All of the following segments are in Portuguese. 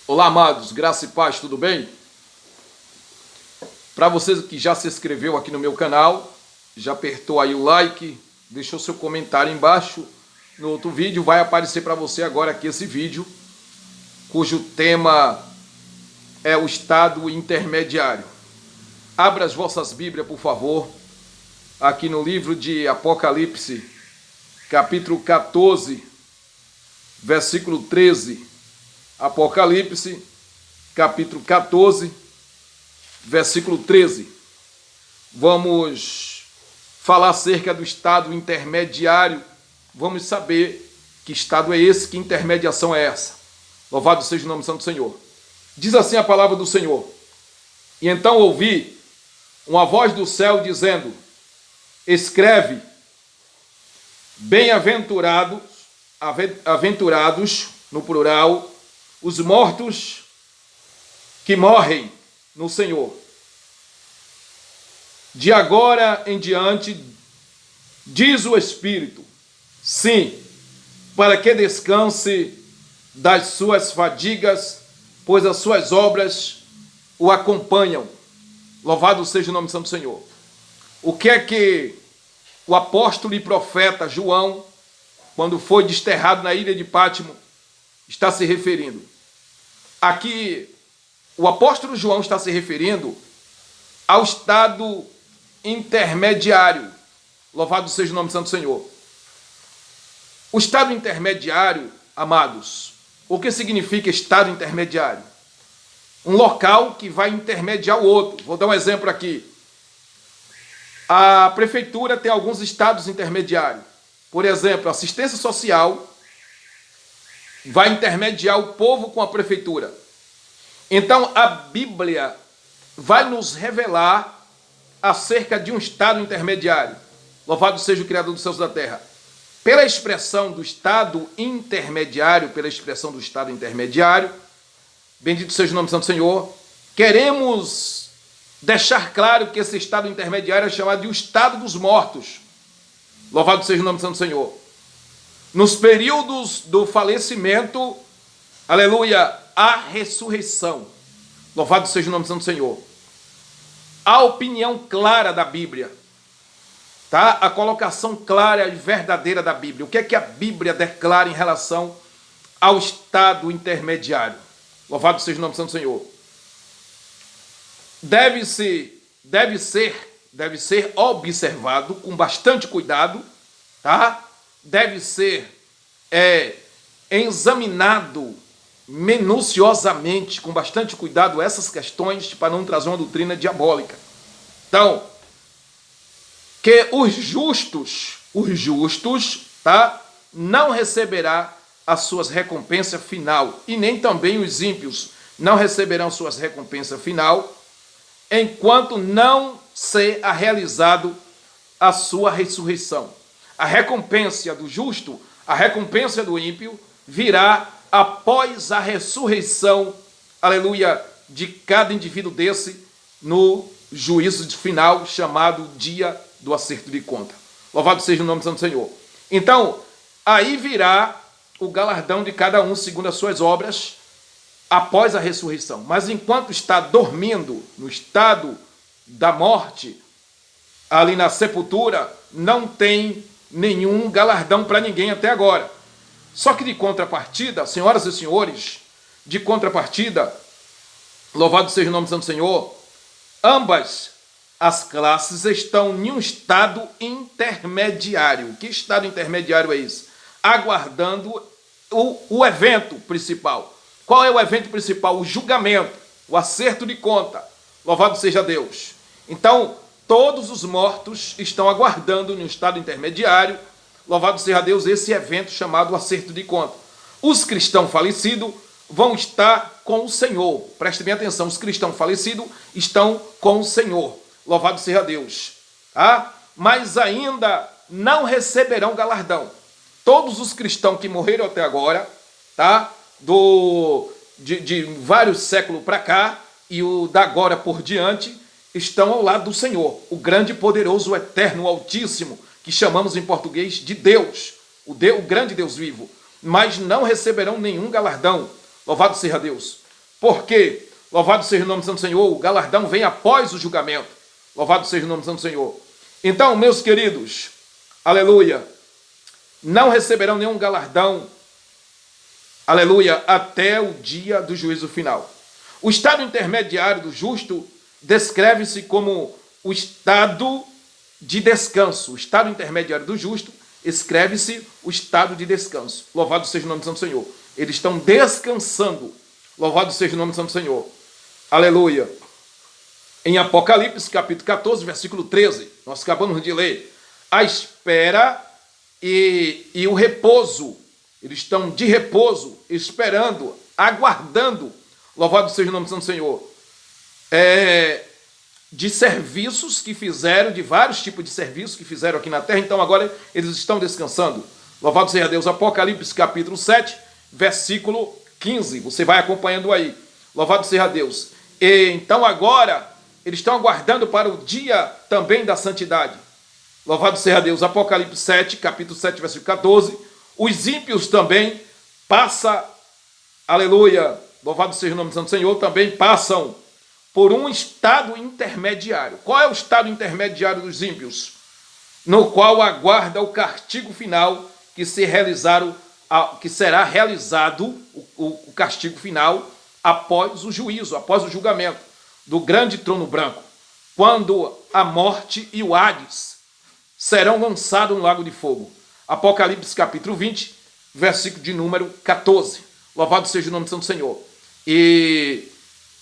Olá, amados, graça e paz, tudo bem? Para você que já se inscreveu aqui no meu canal, já apertou aí o like, deixou seu comentário embaixo, no outro vídeo vai aparecer para você agora aqui esse vídeo, cujo tema é o estado intermediário. Abra as vossas Bíblias, por favor, aqui no livro de Apocalipse, capítulo 14, versículo 13. Apocalipse, capítulo 14, versículo 13. Vamos falar acerca do estado intermediário. Vamos saber que estado é esse, que intermediação é essa. Louvado seja o nome santo do Senhor. Diz assim a palavra do Senhor. E então ouvi uma voz do céu dizendo: escreve, bem-aventurados, aventurados, no plural, os mortos que morrem no Senhor. De agora em diante, diz o Espírito, sim, para que descanse das suas fadigas, pois as suas obras o acompanham. Louvado seja o nome santo do Senhor. O que é que o apóstolo e profeta João, quando foi desterrado na ilha de Pátimo, está se referindo? Aqui, o apóstolo João está se referindo ao estado intermediário. Louvado seja o nome santo do Senhor. O estado intermediário, amados, o que significa estado intermediário? Um local que vai intermediar o outro. Vou dar um exemplo aqui. A prefeitura tem alguns estados intermediários. Por exemplo, a assistência social vai intermediar o povo com a prefeitura. Então, a Bíblia vai nos revelar acerca de um estado intermediário. Louvado seja o Criador dos céus e da terra. Pela expressão do estado intermediário, bendito seja o nome do Santo Senhor, queremos deixar claro que esse estado intermediário é chamado de o estado dos mortos. Louvado seja o nome do Santo Senhor. Nos períodos do falecimento, aleluia, a ressurreição. Louvado seja o nome do Santo Senhor. A opinião clara da Bíblia, tá? A colocação clara e verdadeira da Bíblia. O que é que a Bíblia declara em relação ao estado intermediário? Louvado seja o nome do Santo Senhor. Deve ser observado com bastante cuidado, tá? Deve ser examinado minuciosamente, com bastante cuidado, essas questões, para não trazer uma doutrina diabólica. Então, que os justos, tá, não receberá as suas recompensas final, e nem também os ímpios não receberão suas recompensas final, enquanto não ser realizado a sua ressurreição. A recompensa do justo, a recompensa do ímpio, virá após a ressurreição, aleluia, de cada indivíduo desse, no juízo final, chamado dia do acerto de conta. Louvado seja o nome do Santo Senhor. Então, aí virá o galardão de cada um, segundo as suas obras, após a ressurreição. Mas enquanto está dormindo, no estado da morte, ali na sepultura, não tem nenhum galardão para ninguém até agora. Só que de contrapartida, senhoras e senhores, de contrapartida, louvado seja o nome do Santo Senhor, ambas as classes estão em um estado intermediário. Que estado intermediário é esse? Aguardando o evento principal. Qual é o evento principal? O julgamento, o acerto de conta. Louvado seja Deus. Então, todos os mortos estão aguardando em um estado intermediário, louvado seja Deus, esse evento chamado acerto de conta. Os cristãos falecidos vão estar com o Senhor. Preste bem atenção, os cristãos falecidos estão com o Senhor. Louvado seja Deus. Mas ainda não receberão galardão. Todos os cristãos que morreram até agora, tá? De vários séculos para cá, e o da agora por diante, estão ao lado do Senhor, o grande, poderoso, o eterno, o altíssimo, que chamamos em português de Deus, o grande Deus vivo, mas não receberão nenhum galardão. Louvado seja Deus. Porque, louvado seja o nome do Santo Senhor, o galardão vem após o julgamento. Louvado seja o nome do Santo Senhor. Então, meus queridos, aleluia, não receberão nenhum galardão, aleluia, até o dia do juízo final. O estado intermediário do justo descreve-se como o estado de descanso. O estado intermediário do justo escreve-se o estado de descanso. Louvado seja o nome do Santo Senhor. Eles estão descansando. Louvado seja o nome do Santo Senhor. Aleluia. Em Apocalipse, capítulo 14, versículo 13, nós acabamos de ler. A espera e o repouso. Eles estão de repouso, esperando, aguardando. Louvado seja o nome do Santo Senhor. De serviços que fizeram, de vários tipos de serviços que fizeram aqui na terra, então agora eles estão descansando. Louvado seja Deus. Apocalipse capítulo 7, versículo 15, você vai acompanhando aí. Louvado seja Deus. E então agora eles estão aguardando para o dia também da santidade. Louvado seja Deus. Apocalipse 7, capítulo 7, versículo 14. Os ímpios também passam, aleluia, louvado seja o nome do Santo Senhor, também passam por um estado intermediário. Qual é o estado intermediário dos ímpios? No qual aguarda o castigo final que será realizado o castigo final após o juízo, após o julgamento do grande trono branco, quando a morte e o Hades serão lançados no lago de fogo. Apocalipse capítulo 20, versículo de número 14. Louvado seja o nome do Santo Senhor. E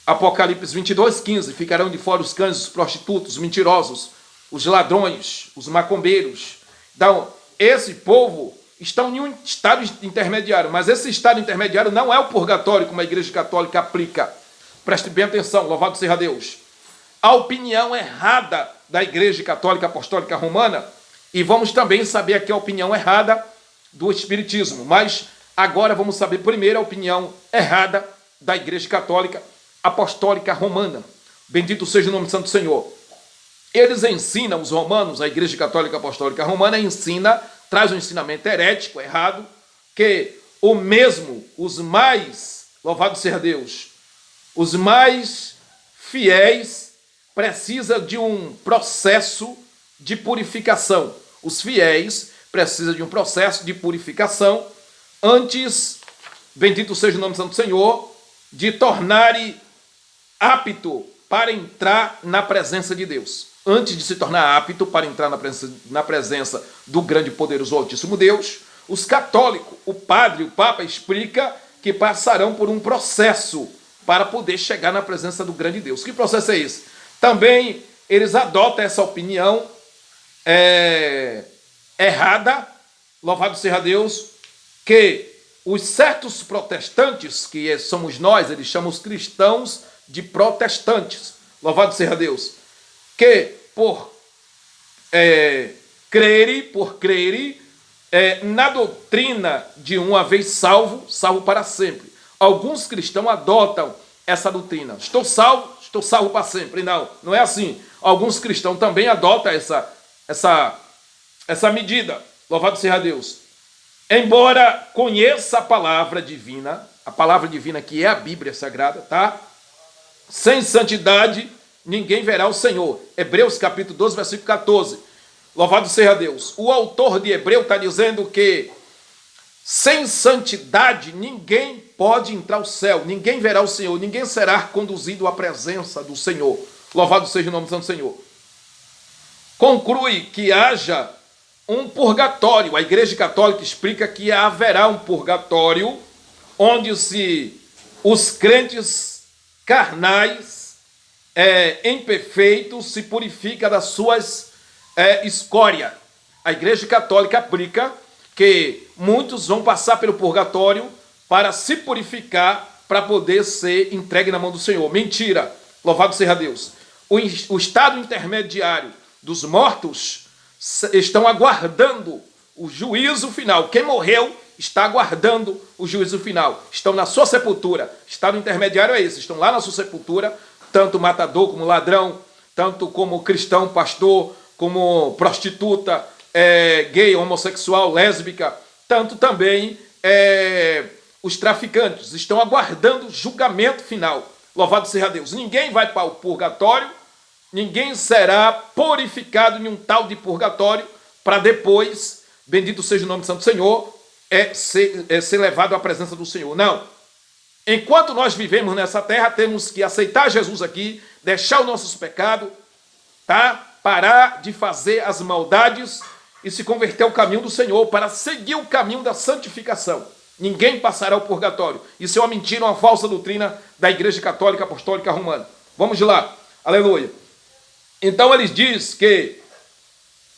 Apocalipse 22, 15. Ficarão de fora os cães, os prostitutos, os mentirosos, os ladrões, os macumbeiros. Então, esse povo estão em um estado intermediário, mas esse estado intermediário não é o purgatório, como a Igreja Católica aplica. Preste bem atenção, louvado seja Deus. A opinião errada da Igreja Católica Apostólica Romana, e vamos também saber aqui a opinião errada do Espiritismo, mas agora vamos saber primeiro a opinião errada da Igreja Católica Apostólica Romana. Bendito seja o nome do Santo Senhor. Eles ensinam, os romanos, a Igreja Católica Apostólica Romana traz um ensinamento herético, errado, que os mais, louvado seja Deus, os mais fiéis precisam de um processo de purificação. Os fiéis precisam de um processo de purificação antes, bendito seja o nome do Santo Senhor, de tornar-se apto para entrar na presença de Deus. Antes de se tornar apto para entrar na presença do grande e poderoso Altíssimo Deus, os católicos, o padre, o papa, explica que passarão por um processo para poder chegar na presença do grande Deus. Que processo é esse? Também eles adotam essa opinião errada, louvado seja Deus, que os certos protestantes, que somos nós, eles chamam os cristãos de protestantes, louvado seja Deus, que por crerem na doutrina de uma vez salvo, salvo para sempre. Alguns cristãos adotam essa doutrina. Estou salvo para sempre. Não é assim. Alguns cristãos também adotam essa medida. Louvado seja Deus. Embora conheça a palavra divina que é a Bíblia Sagrada, tá? Sem santidade, ninguém verá o Senhor. Hebreus capítulo 12, versículo 14. Louvado seja Deus. O autor de Hebreu está dizendo que sem santidade ninguém pode entrar ao céu, ninguém verá o Senhor, ninguém será conduzido à presença do Senhor. Louvado seja o nome do Santo Senhor. Conclui que haja um purgatório. A Igreja Católica explica que haverá um purgatório onde os crentes carnais, imperfeitos, se purificam das suas escória. A Igreja Católica aplica que muitos vão passar pelo purgatório para se purificar, para poder ser entregue na mão do Senhor. Mentira! Louvado seja Deus. O estado intermediário dos mortos estão aguardando o juízo final. Quem morreu está aguardando o juízo final. Estão na sua sepultura. Estado intermediário é esse. Estão lá na sua sepultura, tanto matador como ladrão, tanto como cristão, pastor, como prostituta, gay, homossexual, lésbica, tanto também os traficantes, estão aguardando o julgamento final. Louvado seja Deus. Ninguém vai para o purgatório, ninguém será purificado em um tal de purgatório para depois, bendito seja o nome do Santo Senhor, ser levado à presença do Senhor. Não. Enquanto nós vivemos nessa terra, temos que aceitar Jesus aqui, deixar os nossos pecados, tá? Parar de fazer as maldades e se converter ao caminho do Senhor para seguir o caminho da santificação. Ninguém passará ao purgatório. Isso é uma mentira, uma falsa doutrina da Igreja Católica Apostólica Romana. Vamos lá. Aleluia. Então eles dizem que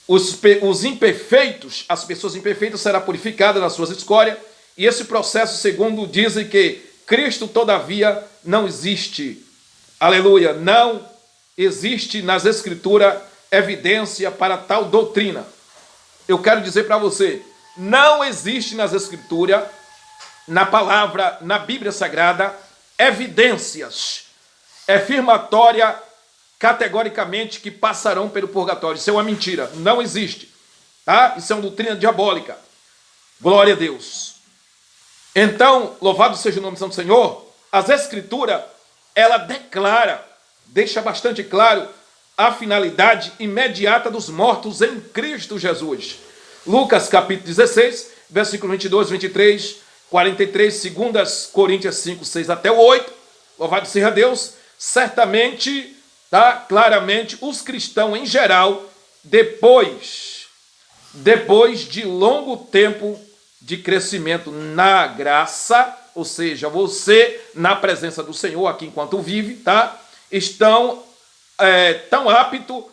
os imperfeitos, as pessoas imperfeitas serão purificadas nas suas escórias, e esse processo, segundo dizem que Cristo, todavia, não existe. Aleluia. Não existe nas Escrituras evidência para tal doutrina. Eu quero dizer para você, não existe nas Escrituras, na palavra, na Bíblia Sagrada, evidências afirmatórias categoricamente que passarão pelo purgatório. Isso é uma mentira, não existe. Tá? Isso é uma doutrina diabólica. Glória a Deus. Então, louvado seja o nome do Santo Senhor, as Escrituras, ela declara, deixa bastante claro a finalidade imediata dos mortos em Cristo Jesus. Lucas capítulo 16, versículo 22, 23, 43, 2 Coríntios 5, 6 até o 8, louvado seja Deus, certamente, tá, claramente, os cristãos em geral, depois de longo tempo de crescimento na graça, ou seja, você na presença do Senhor, aqui enquanto vive, tá, estão tão aptos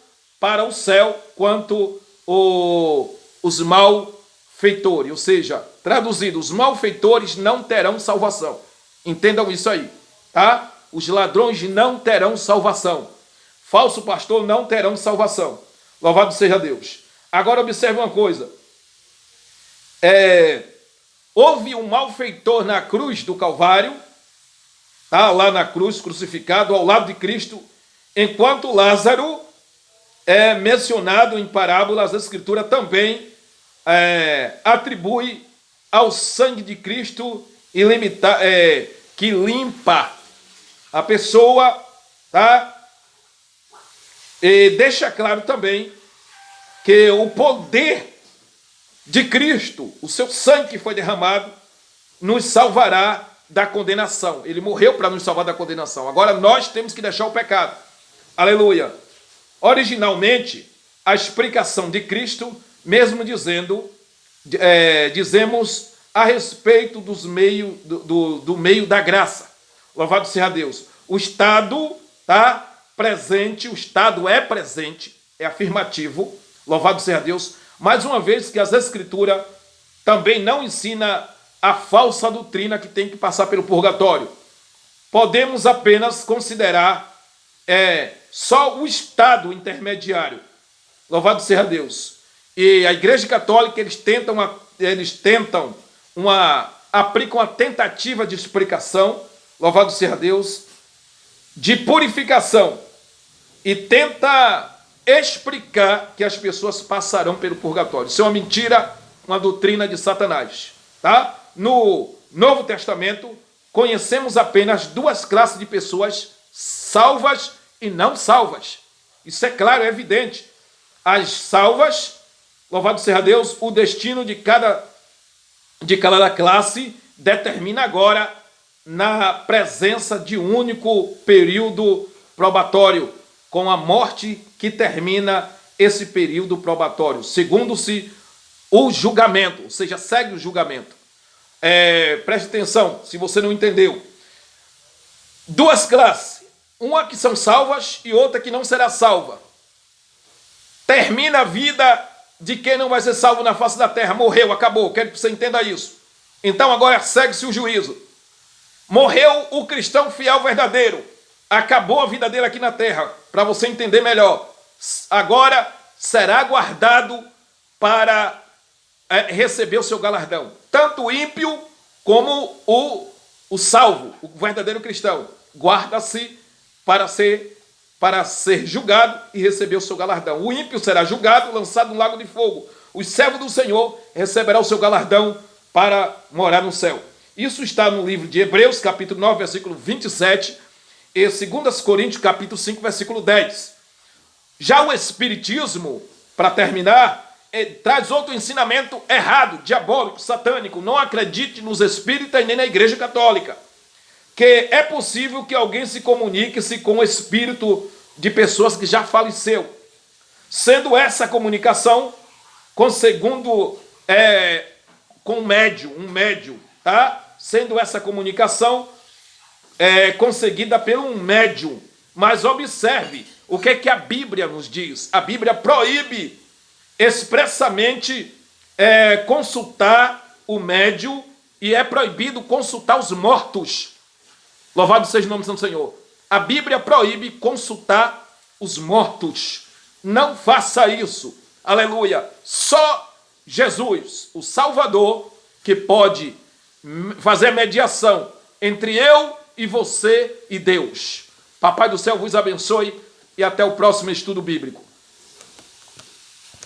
para o céu quanto os malfeitores, ou seja, traduzido, os malfeitores não terão salvação. Entendam isso aí, tá? Os ladrões não terão salvação. Falso pastor não terão salvação. Louvado seja Deus. Agora observe uma coisa. Houve um malfeitor na cruz do Calvário, tá? Lá na cruz, crucificado ao lado de Cristo, enquanto Lázaro é mencionado em parábolas, a Escritura também atribui ao sangue de Cristo que limpa a pessoa, tá? E deixa claro também que o poder de Cristo, o seu sangue que foi derramado, nos salvará da condenação. Ele morreu para nos salvar da condenação. Agora nós temos que deixar o pecado. Aleluia. Originalmente, a explicação de Cristo, mesmo dizemos a respeito do meio da graça. Louvado seja Deus. O Estado está presente, o Estado é presente, é afirmativo. Louvado seja Deus. Mais uma vez que as Escrituras também não ensinam a falsa doutrina que tem que passar pelo purgatório. Podemos apenas considerar só o Estado intermediário. Louvado seja Deus. E a Igreja Católica, aplicam uma tentativa de explicação, louvado seja Deus, de purificação. E tenta explicar que as pessoas passarão pelo purgatório. Isso é uma mentira, uma doutrina de Satanás. Tá? No Novo Testamento, conhecemos apenas duas classes de pessoas salvas e não salvas. Isso é claro, é evidente. As salvas, louvado seja Deus, o destino de cada classe determina agora na presença de um único período probatório, com a morte que termina esse período probatório, segundo-se o julgamento, ou seja, segue o julgamento. Preste atenção, se você não entendeu. Duas classes, uma que são salvas e outra que não será salva. Termina a vida de quem não vai ser salvo na face da terra, morreu, acabou, quero que você entenda isso. Então agora segue-se o juízo. Morreu o cristão fiel verdadeiro, acabou a vida dele aqui na terra, para você entender melhor. Agora será guardado para receber o seu galardão. Tanto o ímpio como o salvo, o verdadeiro cristão, guarda-se para ser julgado e receber o seu galardão. O ímpio será julgado, lançado no lago de fogo. Os servos do Senhor receberão o seu galardão para morar no céu. Isso está no livro de Hebreus, capítulo 9, versículo 27, e 2 Coríntios, capítulo 5, versículo 10. Já o Espiritismo, para terminar, traz outro ensinamento errado, diabólico, satânico. Não acredite nos espíritas e nem na Igreja Católica. Que é possível que alguém se comunique-se com o espírito de pessoas que já faleceu. Sendo essa comunicação com um médium, tá? Sendo essa comunicação conseguida por um médium. Mas observe o que é que a Bíblia nos diz. A Bíblia proíbe expressamente consultar o médium e é proibido consultar os mortos. Louvado seja o nome do Santo Senhor. A Bíblia proíbe consultar os mortos. Não faça isso. Aleluia. Só Jesus, o Salvador, que pode fazer mediação entre eu e você e Deus. Papai do céu vos abençoe e até o próximo estudo bíblico.